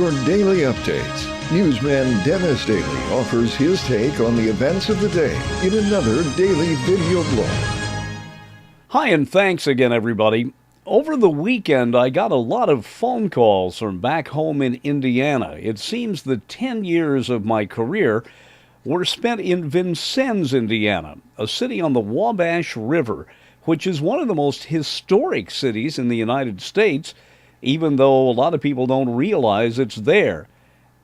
your daily updates. Newsman Dennis Daily offers his take on the events of the day in another daily video blog. Hi, and thanks again, everybody. Over the weekend, I got a lot of phone calls from back home in Indiana. It seems the 10 years of my career were spent in Vincennes, Indiana, a city on the Wabash River, which is one of the most historic cities in the United States, even though a lot of people don't realize it's there.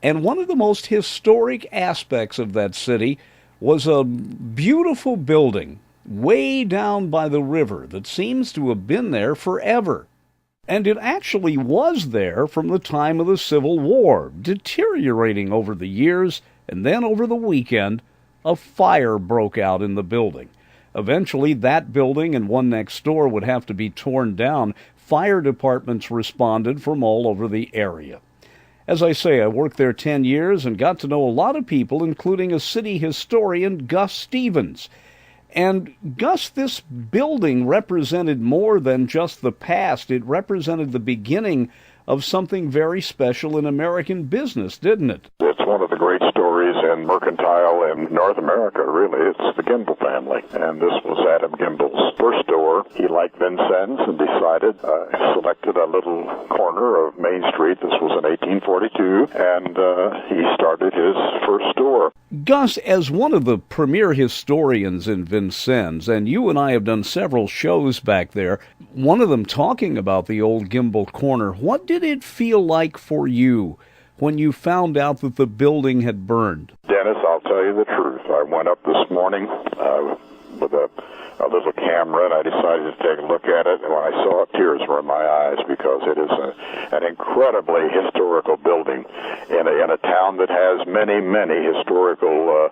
And one of the most historic aspects of that city was a beautiful building way down by the river that seems to have been there forever. And it actually was there from the time of the Civil War, deteriorating over the years, and then over the weekend, a fire broke out in the building. Eventually, that building and one next door would have to be torn down. Fire departments responded from all over the area. As I say, I worked there 10 years and got to know a lot of people, including a city historian, Gus Stevens. And Gus, this building represented more than just the past. It represented the beginning of something very special in American business, didn't it? It's one of the great stories in mercantile in North America, really. It's the Gimbel family. And this was Adam Gimbel's first store. He liked Vincennes and selected a little corner of Main Street. This was in 1842, and he started his first store. Gus, as one of the premier historians in Vincennes, and you and I have done several shows back there, one of them talking about the old Gimbel Corner, what did it feel like for you when you found out that the building had burned? Dennis, I'll tell you the truth. I went up this morning with a little camera, and I decided to take a look at it, and when I saw it, tears were in my eyes, because it is an incredibly historical building in a town that has many, many historical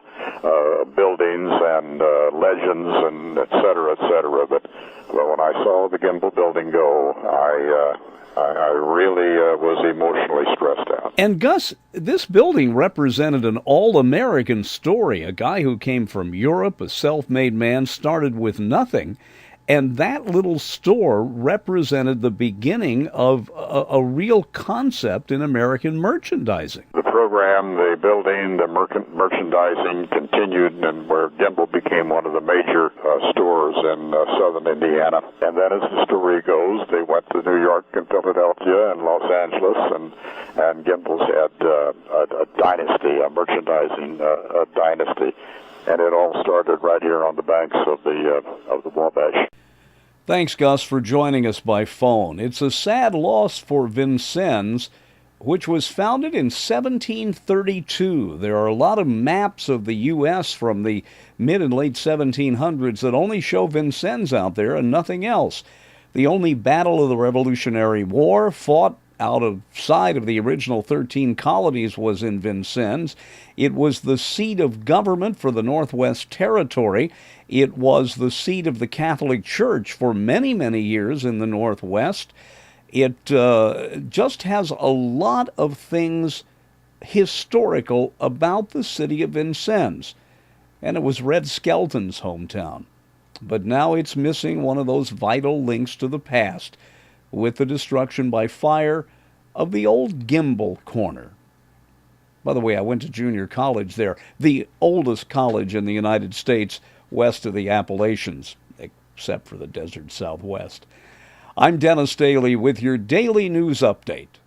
buildings and legends and et cetera, et cetera. But when I saw the Gimbel building go, I really was emotionally stressed out. And Gus, this building represented an all-American story. A guy who came from Europe, a self-made man, started with nothing. And that little store represented the beginning of a real concept in American merchandising. The program, the building, the merchandising continued, and where Gimbel became one of the major stores in southern Indiana. And then, as the story goes, they went to New York and Philadelphia and Los Angeles, and Gimbel's had a dynasty, a merchandising dynasty. And it all started right here on the banks of the Wabash. Thanks, Gus, for joining us by phone. It's a sad loss for Vincennes, which was founded in 1732. There are a lot of maps of the U.S. from the mid and late 1700s that only show Vincennes out there and nothing else. The only battle of the Revolutionary War fought outside of the original 13 colonies was in Vincennes. It was the seat of government for the Northwest Territory. It was the seat of the Catholic Church for many, many years in the Northwest. It just has a lot of things historical about the city of Vincennes. And it was Red Skelton's hometown. But now it's missing one of those vital links to the past, with the destruction by fire of the old Gimbel Corner. By the way, I went to junior college there, the oldest college in the United States west of the Appalachians, except for the desert Southwest. I'm Dennis Daily with your daily news update.